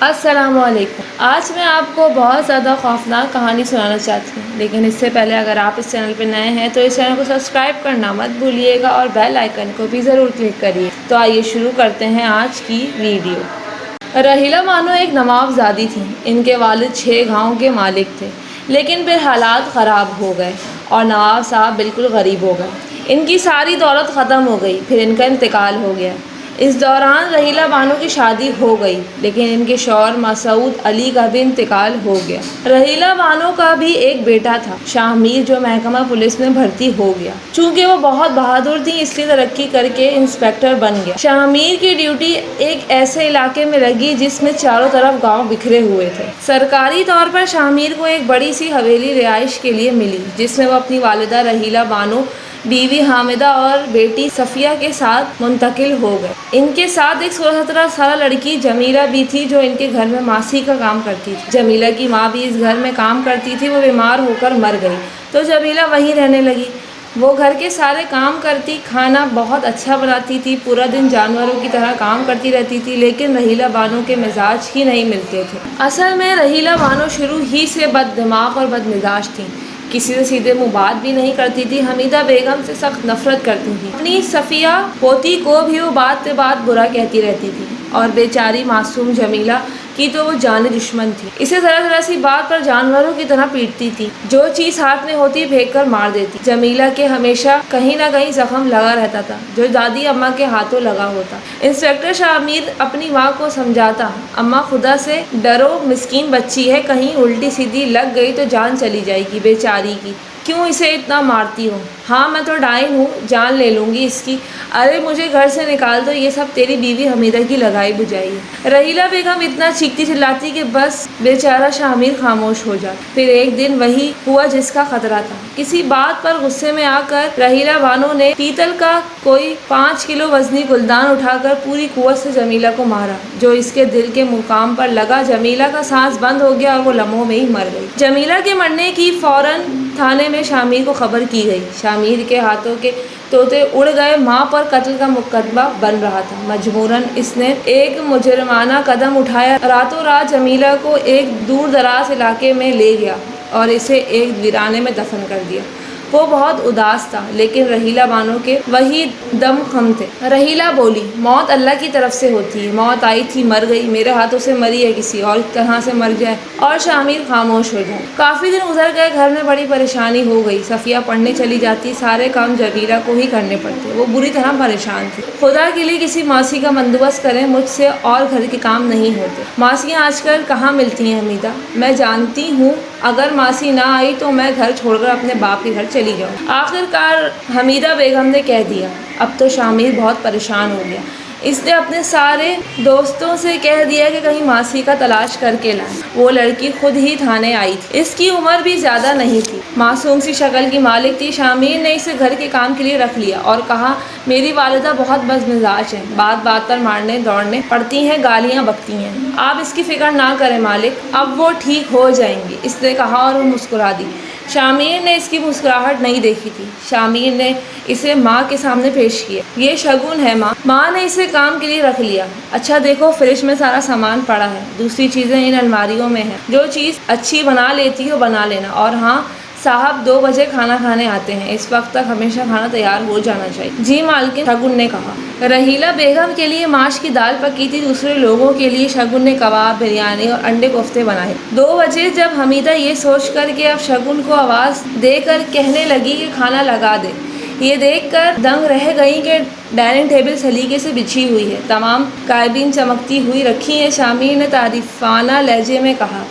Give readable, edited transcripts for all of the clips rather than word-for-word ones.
السلام علیکم۔ آج میں آپ کو بہت زیادہ خوفناک کہانی سنانا چاہتی ہوں، لیکن اس سے پہلے اگر آپ اس چینل پہ نئے ہیں تو اس چینل کو سبسکرائب کرنا مت بھولیے گا اور بیل آئیکن کو بھی ضرور کلک کریے۔ تو آئیے شروع کرتے ہیں آج کی ویڈیو۔ رحیلہ بانو ایک نواب زادی تھیں۔ ان کے والد 6 گاؤں کے مالک تھے، لیکن پھر حالات خراب ہو گئے اور نواب صاحب بالکل غریب ہو گئے۔ ان کی ساری دولت ختم ہو گئی، پھر ان کا انتقال ہو گیا۔ اس دوران رحیلہ بانو کی شادی ہو گئی، لیکن ان کے شوہر مسعود علی کا بھی انتقال ہو گیا۔ رحیلہ بانو کا بھی ایک بیٹا تھا، شاہ میر، جو محکمہ پولیس میں بھرتی ہو گیا۔ چونکہ وہ بہت بہادر تھی، اس لیے ترقی کر کے انسپکٹر بن گیا۔ شاہ میر کی ڈیوٹی ایک ایسے علاقے میں لگی جس میں چاروں طرف گاؤں بکھرے ہوئے تھے۔ سرکاری طور پر شاہ میر کو ایک بڑی سی حویلی رہائش کے لیے ملی، جس میں وہ اپنی والدہ رحیلہ بانو، بیوی حامدہ اور بیٹی صفیہ کے ساتھ منتقل ہو گئے۔ ان کے ساتھ ایک 16-17 سالہ لڑکی جمیلہ بھی تھی، جو ان کے گھر میں ماسی کا کام کرتی تھی۔ جمیلہ کی ماں بھی اس گھر میں کام کرتی تھی، وہ بیمار ہو کر مر گئی تو جمیلہ وہیں رہنے لگی۔ وہ گھر کے سارے کام کرتی، کھانا بہت اچھا بناتی تھی، پورا دن جانوروں کی طرح کام کرتی رہتی تھی، لیکن رحیلہ بانو کے مزاج ہی نہیں ملتے تھے۔ اصل میں رحیلہ بانو شروع ہی سے بد دماغ اور بد مزاج تھیں۔ کسی سے سیدھے منہ بات بھی نہیں کرتی تھی۔ حمیدہ بیگم سے سخت نفرت کرتی تھی۔ اپنی صفیہ پوتی کو بھی وہ بات پہ بات برا کہتی رہتی تھی، اور بیچاری معصوم جمیلہ کی تو وہ جانی دشمن تھی۔ اسے ذرا سی بات پر جانوروں کی طرح پیٹتی تھی، جو چیز ہاتھ میں ہوتی پھینک کر مار دیتی۔ جمیلہ کے ہمیشہ کہیں نہ کہیں زخم لگا رہتا تھا، جو دادی اماں کے ہاتھوں لگا ہوتا۔ انسپکٹر شاہ میر اپنی ماں کو سمجھاتا، اماں خدا سے ڈرو، مسکین بچی ہے، کہیں الٹی سیدھی لگ گئی تو جان چلی جائے گی بیچاری کی، کیوں اسے اتنا مارتی ہو؟ ہاں میں تو ڈائن ہوں، جان لے لوں گی اس کی، ارے مجھے گھر سے نکال دو، یہ سب تیری بیوی حمیدہ کی لگائی بجائی ہے۔ رحیلہ بیگم اتنا چیختی چلاتی کہ بس بیچارہ شاہ میر خاموش ہو جاتا۔ پھر ایک دن وہی ہوا جس کا خطرہ تھا۔ کسی بات پر غصے میں آ کر رحیلہ بانو نے پیتل کا کوئی 5 کلو وزنی گلدان اٹھا کر پوری قوت سے جمیلہ کو مارا، جو اس کے دل کے مقام پر لگا۔ جمیلہ کا سانس بند ہو گیا اور وہ لمحوں میں ہی مر گئی۔ جمیلہ کے مرنے کی فوراً تھانے میں شاہ میر کو خبر کی گئی۔ شاہ میر کے ہاتھوں کے طوطے اڑ گئے۔ ماں پر قتل کا مقدمہ بن رہا تھا۔ مجبوراً اس نے ایک مجرمانہ قدم اٹھایا، راتوں رات جمیلہ کو ایک دور دراز علاقے میں لے گیا اور اسے ایک ویرانے میں دفن کر دیا۔ وہ بہت اداس تھا، لیکن رحیلہ بانو کے وہی دم خم تھے۔ رحیلہ بولی، موت اللہ کی طرف سے ہوتی ہے، موت آئی تھی، مر گئی، میرے ہاتھوں سے مری ہے، کسی اور طرح سے مر جائے اور شاہ میر خاموش ہو جائے۔ کافی دن گزر گئے، گھر میں بڑی پریشانی ہو گئی۔ صفیہ پڑھنے چلی جاتی، سارے کام جمیلہ کو ہی کرنے پڑتے، وہ بری طرح پریشان تھی۔ خدا کے لیے کسی ماسی کا بندوبست کریں، مجھ سے اور گھر کے کام نہیں ہوتے۔ ماسیاں آج کل کہاں ملتی ہیں حمیدہ؟ میں جانتی ہوں اگر ماسی نہ آئی تو میں گھر چھوڑ کر اپنے باپ کے گھر چلی جاؤں۔ آخر کار حمیدہ بیگم نے کہہ دیا۔ اب تو شاہ میر بہت پریشان ہو گیا۔ اس نے اپنے سارے دوستوں سے کہہ دیا کہ کہیں ماسی کا تلاش کر کے لائیں۔ وہ لڑکی خود ہی تھانے آئی تھی۔ اس کی عمر بھی زیادہ نہیں تھی، معصوم سی شکل کی مالک تھی۔ شاہ میر نے اسے گھر کے کام کے لیے رکھ لیا اور کہا، میری والدہ بہت بد مزاج ہیں، بات بات پر مارنے دوڑنے پڑتی ہیں، گالیاں بکتی ہیں۔ آپ اس کی فکر نہ کریں مالک، اب وہ ٹھیک ہو جائیں گی، اس نے کہا اور وہ مسکرا دی۔ شاہ میر نے اس کی مسکراہٹ نہیں دیکھی تھی۔ شاہ میر نے اسے ماں کے سامنے پیش کیا۔ یہ شگن ہے ماں۔ ماں نے اسے کام کے لیے رکھ لیا۔ اچھا دیکھو، فریج میں سارا سامان پڑا ہے، دوسری چیزیں ان الماریوں میں ہیں، جو چیز اچھی بنا لیتی ہو بنا لینا، اور ہاں صاحب 2 بجے کھانا کھانے آتے ہیں، اس وقت تک ہمیشہ کھانا تیار ہو جانا چاہیے۔ جی مالکن، شگن نے کہا۔ رحیلہ بیگم کے لیے ماش کی دال پکی تھی، دوسرے لوگوں کے لیے شگن نے کباب، بریانی اور انڈے کوفتے بنائے۔ 2 بجے جب حمیدہ یہ سوچ کر کہ اب شگن کو آواز دے کر کہنے لگی کہ کھانا لگا دے، یہ دیکھ کر دنگ رہ گئی کہ ڈائننگ ٹیبل سلیقے سے بچھی ہوئی ہے، تمام قائدین چمکتی ہوئی رکھی ہیں۔ شاہ میر نے تعریفانہ لہجے میں کہا،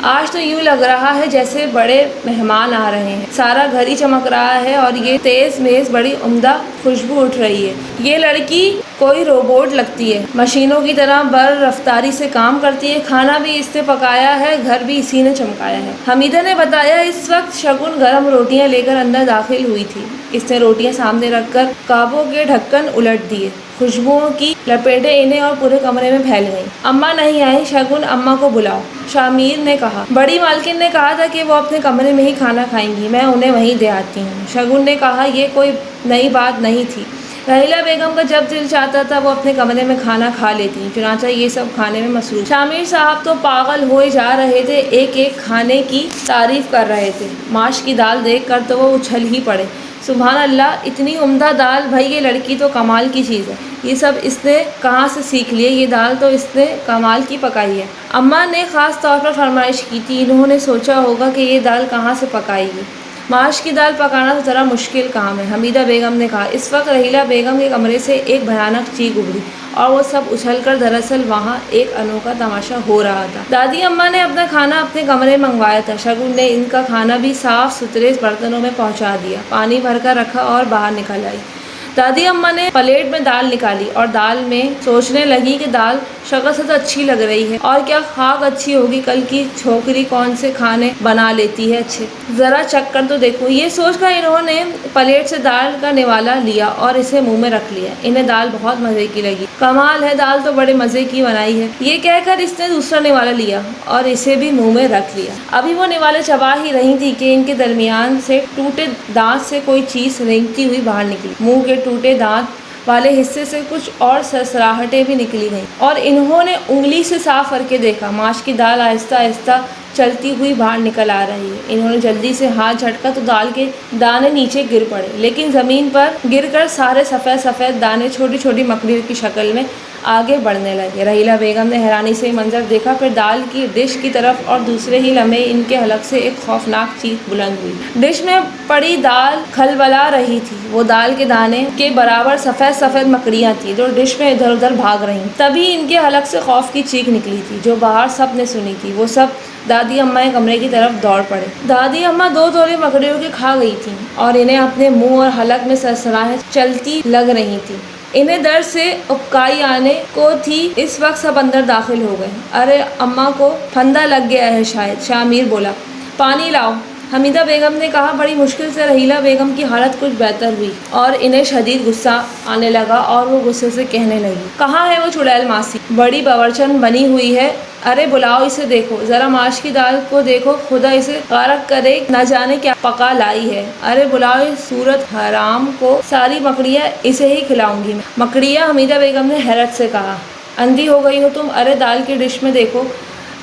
آج تو یوں لگ رہا ہے جیسے بڑے مہمان آ رہے ہیں، سارا گھر ہی چمک رہا ہے اور یہ تیز میز بڑی عمدہ خوشبو اٹھ رہی ہے۔ یہ لڑکی کوئی روبوٹ لگتی ہے، مشینوں کی طرح بر رفتاری سے کام کرتی ہے، کھانا بھی اس نے پکایا ہے، گھر بھی اسی نے چمکایا ہے۔ حمیدہ نے بتایا۔ اس وقت شگن گرم روٹیاں لے کر اندر داخل ہوئی تھی۔ اس نے روٹیاں سامنے رکھ کر کبابوں کے ڈھکن الٹ دیے، خوشبوؤں کی لپیٹیں انہیں اور پورے کمرے میں پھیل گئیں۔ اماں نہیں آئی، شگن اماں کو بلاؤ، شاہ میر نے کہا۔ بڑی مالکن نے کہا تھا کہ وہ اپنے کمرے میں ہی کھانا کھائیں گی، میں انہیں وہیں دے آتی ہوں۔ شگن نے کہا، یہ کوئی نئی بات نہیں تھی، رحیلہ بیگم کا جب دل چاہتا تھا وہ اپنے کمرے میں کھانا کھا لیتی، چنانچہ یہ سب کھانے میں مصروف۔ شامیر صاحب تو پاگل ہوئے جا رہے تھے، ایک ایک کھانے کی تعریف کر رہے تھے۔ ماش کی دال دیکھ کر تو وہ اچھل ہی پڑے۔ سبحان اللہ، اتنی عمدہ دال، بھائی یہ لڑکی تو کمال کی چیز ہے، یہ سب اس نے کہاں سے سیکھ لیے، یہ دال تو اس نے کمال کی پکائی ہے۔ اماں نے خاص طور پر فرمائش کی تھی، انہوں نے سوچا ہوگا کہ یہ دال کہاں سے پکائے گی۔ ماش کی دال پکانا تو ذرا مشکل کام ہے، حمیدہ بیگم نے کہا۔ اس وقت رحیلہ بیگم کے کمرے سے ایک بھیانک چیخ ابھری اور وہ سب اچھل کر، دراصل وہاں ایک انوکھا تماشا ہو رہا تھا۔ دادی اماں نے اپنا کھانا اپنے کمرے منگوایا تھا، شگن نے ان کا کھانا بھی صاف ستھرے برتنوں میں پہنچا دیا، پانی بھر کر رکھا اور باہر نکل آئی۔ دادی اماں نے پلیٹ میں دال نکالی اور دال میں سوچنے لگی کہ دال شکل سے تو اچھی لگ رہی ہے، اور کیا خاک اچھی ہوگی، کل کی چھوکری کون سے کھانے بنا لیتی ہے اچھے، ذرا چکھ کر تو دیکھو۔ یہ سوچ کر انہوں نے پلیٹ سے دال کا نوالا لیا اور اسے منہ میں رکھ لیا۔ انہیں دال بہت مزے کی لگی۔ کمال ہے، دال تو بڑے مزے کی بنائی ہے، یہ کہہ کر اس نے دوسرا نوالا لیا اور اسے بھی منہ میں رکھ لیا۔ ابھی وہ نوالے چبا ہی رہی تھی کہ ان کے درمیان سے ٹوٹے دانت سے کوئی چیز رینگتی ہوئی باہر نکلی۔ منہ کے ٹوٹے دانت والے حصے سے کچھ اور سرسراہٹیں بھی نکلی گئیں اور انہوں نے انگلی سے صاف کر کے دیکھا، ماش کی دال آہستہ آہستہ چلتی ہوئی باہر نکل آ رہی ہے۔ انہوں نے جلدی سے ہاتھ جھٹکا تو دال کے دانے نیچے گر پڑے، لیکن زمین پر گر کر سارے سفید سفید دانے چھوٹی چھوٹی مکڑیوں کی شکل میں آگے بڑھنے لگے۔ رحیلہ بیگم نے حیرانی سے یہ منظر دیکھا، پھر دال کی ڈش کی طرف، اور دوسرے ہی لمحے ان کے حلق سے ایک خوفناک چیخ بلند ہوئی۔ ڈش میں پڑی دال کھلبلا رہی تھی، وہ دال کے دانے کے برابر سفید سفید مکڑیاں تھیں جو ڈش میں ادھر ادھر بھاگ رہی۔ تبھی ان کے حلق سے خوف کی چیخ نکلی تھی جو باہر سب نے سنی تھی۔ وہ سب دادی اماں کے کمرے کی طرف دوڑ پڑے۔ دادی اماں دو تولے مکڑیوں کے کھا گئی تھیں اور انہیں اپنے منہ اور حلق میں سرسراہٹیں چلتی لگ رہی تھیں۔ انہیں درد سے اکائی آنے کو تھی۔ اس وقت سب اندر داخل ہو گئے۔ ارے اماں کو پھندا لگ گیا ہے شاید، شامیر بولا۔ پانی لاؤ، حمیدہ بیگم نے کہا۔ بڑی مشکل سے رحیلہ بیگم کی حالت کچھ بہتر ہوئی اور انہیں شدید غصہ آنے لگا اور وہ غصے سے کہنے لگی، کہاں ہے وہ چڑیل ماسی، بڑی باورچن بنی ہوئی ہے، ارے بلاؤ اسے، دیکھو ذرا ماش کی دال کو دیکھو، خدا اسے غارت کرے، نہ جانے کیا پکا لائی ہے، ارے بلاؤ اس صورت حرام کو، ساری مکڑیاں اسے ہی کھلاؤں گی میں۔ مکڑیاں، حمیدہ بیگم نے حیرت سے کہا، اندھی ہو گئی ہو تم، ارے دال کی ڈش میں دیکھو۔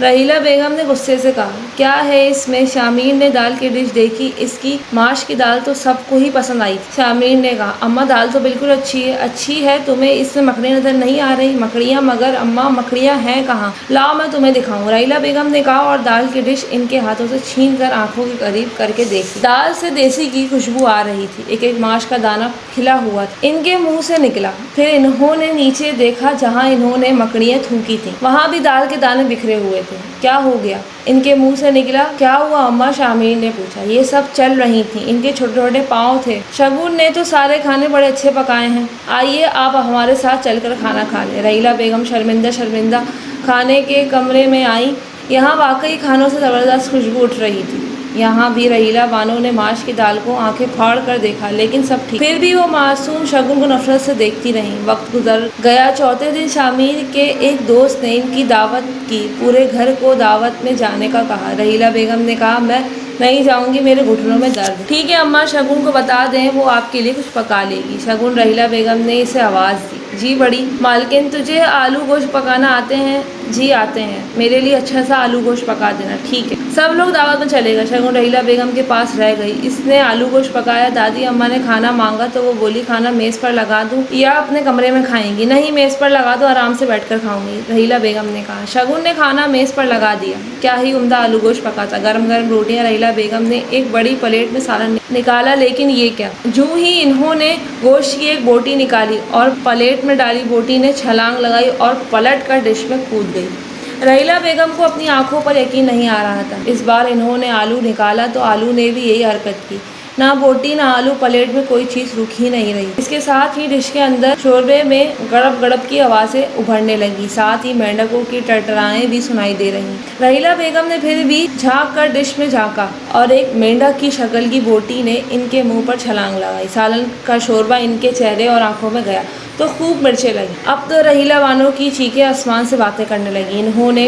رحیلہ بیگم نے غصے سے کہا، کیا ہے اس میں؟ شامیر نے دال کی ڈش دیکھی، اس کی ماش کی دال تو سب کو ہی پسند آئی تھی۔ شامیر نے کہا، اماں دال تو بالکل اچھی ہے، تمہیں اس میں مکڑیاں نظر نہیں آ رہی؟ مکڑیاں؟ مگر اماں مکڑیاں ہیں کہاں؟ لاؤ میں تمہیں دکھاؤں، رحیلہ بیگم نے کہا اور دال کی ڈش ان کے ہاتھوں سے چھین کر آنکھوں کے قریب کر کے دیکھی۔ دال سے دیسی کی خوشبو آ رہی تھی، ایک ایک ماش کا دانہ کھلا ہوا تھا، ان کے منہ سے نکلا۔ پھر انہوں نے نیچے دیکھا جہاں انہوں نے مکڑیاں تھوکی تھیں، وہاں بھی دال کے دانے بکھرے ہوئے تھے۔ کیا ہو گیا؟ ان کے منہ سے نکلا۔ کیا ہوا اماں؟ شامیر نے پوچھا۔ یہ سب چل رہی تھیں، ان کے چھوٹے چھوٹے پاؤں تھے۔ شگن نے تو سارے کھانے بڑے اچھے پکائے ہیں، آئیے آپ ہمارے ساتھ چل کر کھانا کھا لیں۔ رحیلہ بیگم شرمندہ شرمندہ کھانے کے کمرے میں آئیں۔ یہاں واقعی کھانوں سے زبردست خوشبو اٹھ رہی تھی۔ یہاں بھی رحیلہ بانو نے ماش کی دال کو آنکھیں پھاڑ کر دیکھا، لیکن سب ٹھیک۔ پھر بھی وہ معصوم شگن کو نفرت سے دیکھتی رہیں۔ وقت گزر گیا۔ چوتھے دن شامیر کے ایک دوست نے ان کی دعوت کی، پورے گھر کو دعوت میں جانے کا کہا۔ رحیلہ بیگم نے کہا، میں نہیں جاؤں گی، میرے گھٹنوں میں درد ہے۔ ٹھیک ہے اماں، شگن کو بتا دیں، وہ آپ کے لیے کچھ پکا لے گی۔ شگن، رحیلہ بیگم نے اسے آواز دی۔ جی بڑی مالکن، تجھے آلو گوشت پکانا آتے ہیں؟ جی آتے ہیں، میرے لیے اچھا سا آلو گوشت پکا دینا۔ ٹھیک ہے۔ سب لوگ دعوت میں چلے گئے۔ شگن رحیلہ بیگم کے پاس رہ گئی۔ اس نے آلو گوشت پکایا۔ دادی اماں نے کھانا مانگا تو وہ بولی، کھانا میز پر لگا دوں یا اپنے کمرے میں کھائیں گی؟ نہیں، میز پر لگا دو، آرام سے بیٹھ کر کھاؤں گی، رحیلہ بیگم نے کہا۔ شگن نے کھانا میز پر لگا دیا۔ کیا ہی عمدہ آلو گوشت پکا تھا، گرم گرم روٹیاں۔ رحیلہ بیگم نے ایک بڑی پلیٹ میں سالن نکالا، لیکن یہ کیا! جوں ہی انہوں نے گوشت کی ایک بوٹی نکالی اور پلیٹ میں ڈالی، بوٹی نے چھلانگ لگائی اور پلٹ کر ڈش میں کود گئی۔ رحیلہ بیگم کو اپنی آنکھوں پر یقین نہیں آ رہا تھا۔ اس بار انہوں نے آلو نکالا تو آلو نے بھی یہی حرکت کی، نہ بوٹی نہ آلو، پلیٹ میں کوئی چیز رک ہی نہیں رہی۔ اس کے ساتھ ہی ڈش کے اندر شوربے میں گڑب گڑب کی آوازیں ابھرنے لگی، ساتھ ہی مینڈکوں کی ٹرٹرائیں بھی سنائی دے رہی۔ رحیلہ بیگم نے پھر بھی جھانک کر ڈش میں جھانکا اور ایک مینڈک کی شکل کی بوٹی نے ان کے منہ پر چھلانگ لگائی۔ سالن کا شوربہ ان کے چہرے اور آنکھوں میں گیا تو خوب مرچیں لگیں۔ اب تو رحیلہ بانو کی چیخیں آسمان سے باتیں کرنے لگیں۔ انہوں نے